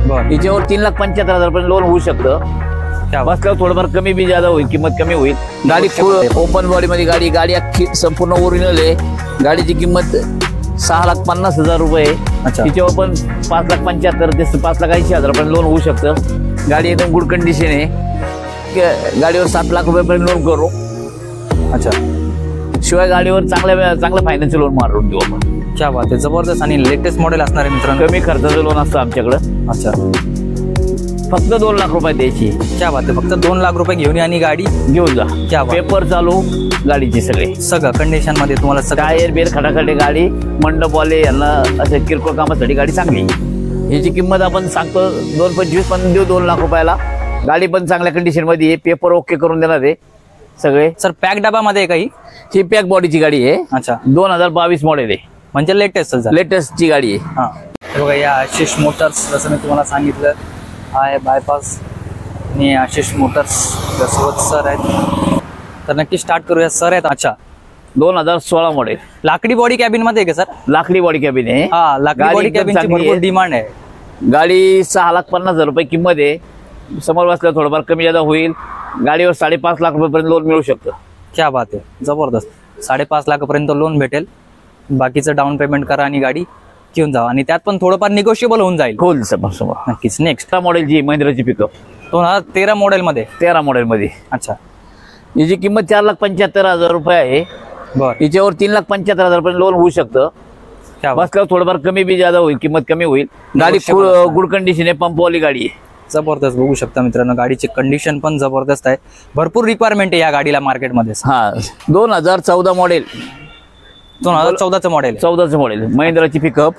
हिच्यावर 3,75,000 पर्यंत लोन होऊ शकतं. बसल्यावर थोडंफार कमी बी जादा होईल, किंमत कमी होईल. गाडी ओपन बॉडी मध्ये गाडी अख्खी संपूर्ण ओरिजिनल आहे. गाडीची किंमत 6,50,000 रुपये. तिच्यावर पण 5,75,000 ते 5,80,000 पर्यंत लोन होऊ शकतं. गाडी एकदम गुड कंडिशन आहे. गाडीवर 7 लाख रुपयापर्यंत लोन करू. शिवाय गाडीवर चांगलं फायनान्शियल लोन मारून देऊ आपण. क्या बात आहे, जबरदस्त. आणि लेटेस्ट मॉडेल असणार आहे मित्रांनो. कमी खर्चाचं लोन असतं आमच्याकडं. फक्त 2 लाख रुपये द्यायची. क्या बात आहे, फक्त 2 लाख रुपये घेऊन आणि गाडी घेऊन जा. क्या पेपर चालू गाडीची सगळं कंडिशन मध्ये तुम्हाला टायर बेर खटाखटे गाडी, मंडपवाले यांना असे किरकोळ कामासाठी गाडी चांगली. ह्याची किंमत आपण सांगतो 2,25,000 पण देऊ 2 लाख रुपयाला. गाडी पण चांगल्या कंडिशन मध्ये आहे. पेपर ओके करून देणार आहे सगळे. सर पॅक डबामध्ये काही ही पॅक बॉडीची गाडी आहे. 2022 मॉडेल आहे, म्हणजे लेटेस्टची गाडी आहे. बघा या आशिष मोटर्स, जसं मी तुम्हाला सांगितलं आहे बायपास आणि आशिष मोटर्स सोबत सर आहेत. तर नक्की स्टार्ट करूया. सर आहेत 2016 मॉडेल. लाकडी बॉडी कॅबिन मध्ये आहे का सर? लाकडी बॉडी कॅबिन आहे. लाकडी बॉडी कॅबिनची भरपूर डिमांड आहे. गाडी 6,50,000 रुपये किंमत आहे. समोर बसल्यावर थोडंफार कमी जादा होईल. गाडीवर 5.5 लाख रुपयापर्यंत लोन मिळू शकतं. क्या बात आहे, जबरदस्त. 5.5 लाखापर्यंत लोन भेटेल. बाकीचं डाऊन पेमेंट करा आणि गाडी घेऊन जा. आणि त्यात पण थोडंफार निगोशिएबल होऊन जाईल. होईल समोर नक्कीच. नेक्स्ट मॉडेलची महिंद्राची पिकअप 2013 मॉडेल मध्ये. 13 मॉडेल मध्ये. हिची किंमत 4,75,000 रुपये आहे. हिच्यावर 3,75,000 पर्यंत लोन होऊ शकतं. बसल्यावर थोडंफार कमी बी जादा होईल, किंमत कमी होईल. गाडी गुड कंडिशन आहे, पंपवाली गाडी आहे. जबरदस्त. बघू शकता मित्रांनो, गाडीची कंडिशन पण जबरदस्त आहे. भरपूर रिक्वायरमेंट आहे या गाडीला मार्केटमध्ये. 2014 मॉडेल. 2014चं मॉडेल. 14चं मॉडेल महिंद्राची पिकअप.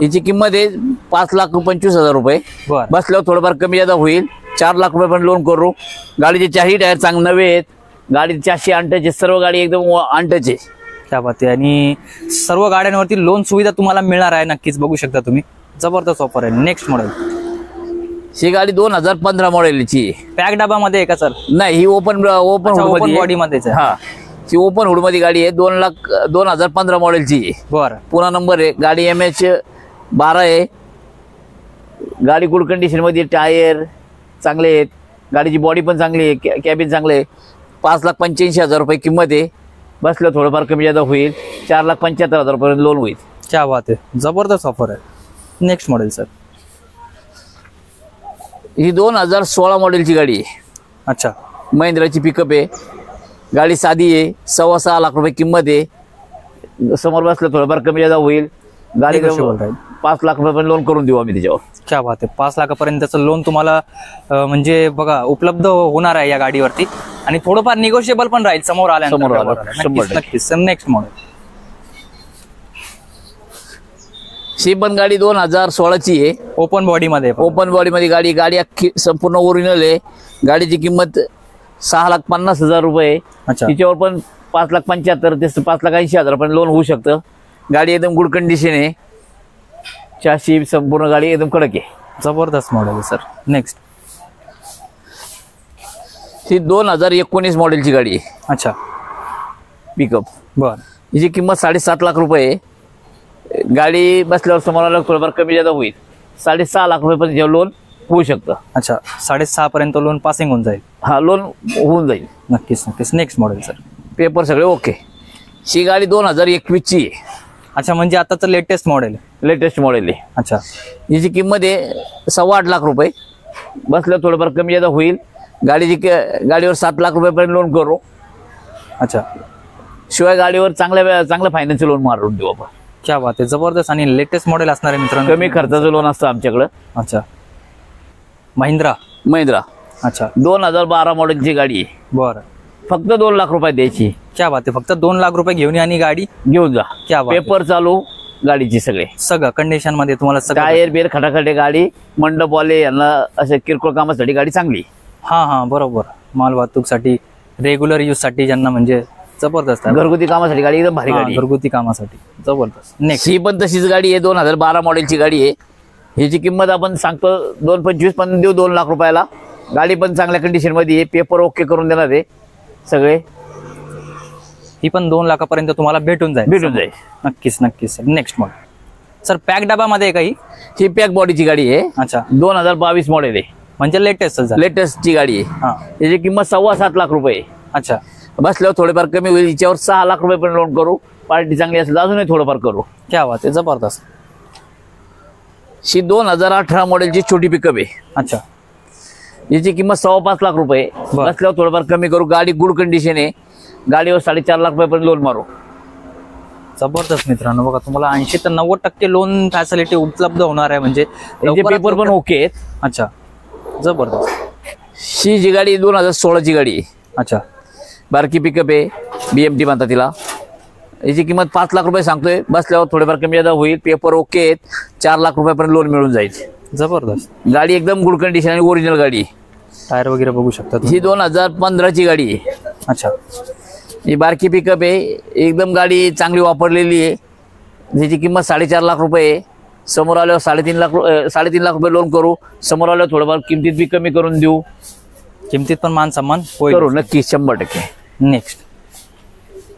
हिची किंमत आहे 5,25,000 रुपये. बसल्यावर थोडंफार कमी जादा होईल. 4 लाख रुपये पण लोन करू. गाडीचे 4ही टायर चांगले नवे आहेत. गाडी 400 अंटचे, सर्व गाडी एकदम अंटचे. त्या बाबतीत आणि सर्व गाड्यांवरती लोन सुविधा तुम्हाला मिळणार आहे. नक्कीच बघू शकता तुम्ही, जबरदस्त ऑफर आहे. Next model. ही गाडी 2015 मॉडेलची. पॅक डबामध्ये आहे का सर? नाही, ही ओपन बॉडी मध्येच आहे. ही ओपन हुड मध्ये गाडी आहे. 2015 मॉडेलची. पुन्हा नंबर आहे. गाडी MH12 आहे. गाडी गुड कंडिशन मध्ये. टायर चांगले आहेत. गाडीची बॉडी पण चांगली आहे. कॅबिन चांगले आहे. 5,85,000 रुपये किंमत आहे. बसलं थोडंफार कमी जादा होईल. 4,75,000 पर्यंत लोन होईल. क्या बात आहे, जबरदस्त ऑफर आहे. Next model sir. ही 2016 मॉडेलची गाडी आहे. महिंद्राची पिकअप आहे. गाडी साधी आहे. 6.25 लाख रुपये किंमत आहे. समोर बसलं थोडंफार कमी जादा होईल. गाडी 5 लाख रुपये पण लोन करून देऊ आम्ही त्याच्यावर. क्या बात आहे, 5 लाखापर्यंतचं लोन तुम्हाला म्हणजे बघा उपलब्ध होणार आहे या गाडीवरती. आणि थोडंफार निगोशिएबल पण राहील समोर आल्यानंतर. Next model. ही पण गाडी 2016ची आहे. ओपन बॉडी मध्ये गाडी अख्खी संपूर्ण ओरिजिनल आहे. गाडीची किंमत 6,50,000 रुपये. तिच्यावर पण 5,75,000 ते 5,80,000 पर्यंत लोन होऊ शकतं. गाडी एकदम गुड कंडिशन आहे. चॅसी संपूर्ण गाडी एकदम कडक आहे. जबरदस्त मॉडेल आहे सर. नेक्स्ट. ही 2019 मॉडेलची गाडी आहे. पिकअप. हिची किंमत 7.5 लाख रुपये आहे. गाडी बसल्यावर समोर थोडंफार कमी जादा होईल. 6.5 लाख रुपये पर्यंत लोन होऊ शकतं. 6.5 पर्यंत लोन पासिंग होऊन जाईल. लोन होऊन जाईल. नक्कीच. Next model sir. पेपर सगळे ओके. ही गाडी 2021ची आहे. म्हणजे आताचं लेटेस्ट मॉडेल आहे. हिची किंमत आहे 8.25 लाख रुपये. बसल्यावर थोडंफार कमी जादा होईल. गाडीवर 7 लाख रुपयापर्यंत लोन करू. शिवाय गाडीवर चांगलं फायनान्शियल लोन मारून देऊ आपण. क्या बात आहे, जबरदस्त. आणि लेटेस्ट मॉडेल असणार आहे मित्रांनो. कमी खर्चाचं लोन असतं आमच्याकडं. महिंद्रा. 2012 मॉडेलची गाडी आहे. फक्त 2 लाख रुपये द्यायची. क्या बात आहे, फक्त 2 लाख रुपये घेऊन आणि गाडी घेऊन जा. क्या बात. पेपर चालू गाडीची सगळं कंडिशन मध्ये तुम्हाला. टायर बेर खटाखटे गाडी, मंडपवाले यांना असे किरकोळ कामासाठी गाडी चांगली. बरोबर. माल वाहतूकसाठी, रेग्युलर यूज साठी ज्यांना म्हणजे जबरदस्त. घरगुती कामासाठी गाडी एकदम भारी गाडी. घरगुती कामासाठी जबरदस्त. नेक्स्ट. ही पण तशीच गाडी आहे. 2012 मॉडेलची गाडी आहे. ह्याची किंमत आपण सांगतो 2,25,000 पण देऊ 2 लाख रुपयाला. गाडी पण चांगल्या कंडिशन मध्ये आहे. पेपर ओके करून देणार आहे सगळे. ही पण 2 लाखापर्यंत तुम्हाला भेटून जाईल. नक्कीच. Next model. सर पॅक डबामध्ये आहे काही? ही पॅक बॉडीची गाडी आहे. अच्छा, 2022 मॉडेल आहे. म्हणजे लेटेस्ट लेटेस्टची गाडी आहे. हा. याची किंमत 7.25 लाख रुपये. अच्छा, बसल्यावर थोडेफार कमी होईल. हिच्यावर 6 लाख रुपये पण लोन करू. पार्टी चांगली असेल तर अजूनही थोडंफार करू. क्या बात आहे, जबरदस्त. ही 2018 मॉडेलची छोटी पिकअप आहे. अच्छा, याची किंमत 5.25 लाख रुपये. बरं. बसल्यावर थोडंफार कमी करू. गाडी गुड कंडिशन आहे. गाडीवर 4.5 लाख रुपये पण लोन मारू. जबरदस्त मित्रांनो. बघा तुम्हाला 80 ते 90% लोन फॅसिलिटी उपलब्ध होणार आहे. म्हणजे याचे पेपर पण ओके आहेत. अच्छा, जबरदस्त. ही जी गाडी 2016ची गाडी आहे. अच्छा, बारकी पिकअप आहे. BMT म्हणतात तिला. याची किंमत 5 लाख रुपये सांगतोय. बसल्यावर थोडेफार कमी जादा होईल. पेपर ओके आहेत. 4 लाख रुपयापर्यंत लोन मिळून जाईल. जबरदस्त. गाडी एकदम गुड कंडिशन आणि ओरिजिनल गाडी आहे. टायर वगैरे बघू शकता तुम्ही. ही 2015ची गाडी आहे. अच्छा, ही बारकी पिकअप आहे. एकदम गाडी चांगली वापरलेली आहे. त्याची किंमत 4.5 लाख रुपये आहे. समोर आल्यावर 3.5 लाख रुपये लोन करू. समोर आल्यावर थोडंफार किमतीत बी कमी करून देऊ. किमतीत पण मान सन्मान होईल. करू नक्की 100%. नेक्स्ट,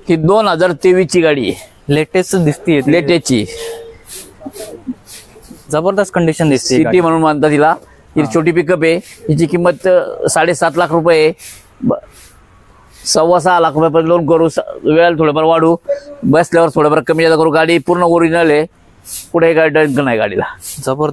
ही 2023ची गाडी आहे. लेटेस्ट दिसतीये. लेटेस्टची जबरदस्त कंडिशन दिसते. सिटी म्हणून म्हणतात तिला. ही छोटी पिकअप आहे. हिची किंमत 7.5 लाख रुपये आहे. 6.25 लाख रुपयापर्यंत लोन करू. वेळेला थोडंफार वाढू. बसल्यावर थोडंफार कमी जादा करू. गाडी पूर्ण ओरिजिनल आहे. कुठेही काय डंक नाही गाडीला. जबरदस्त.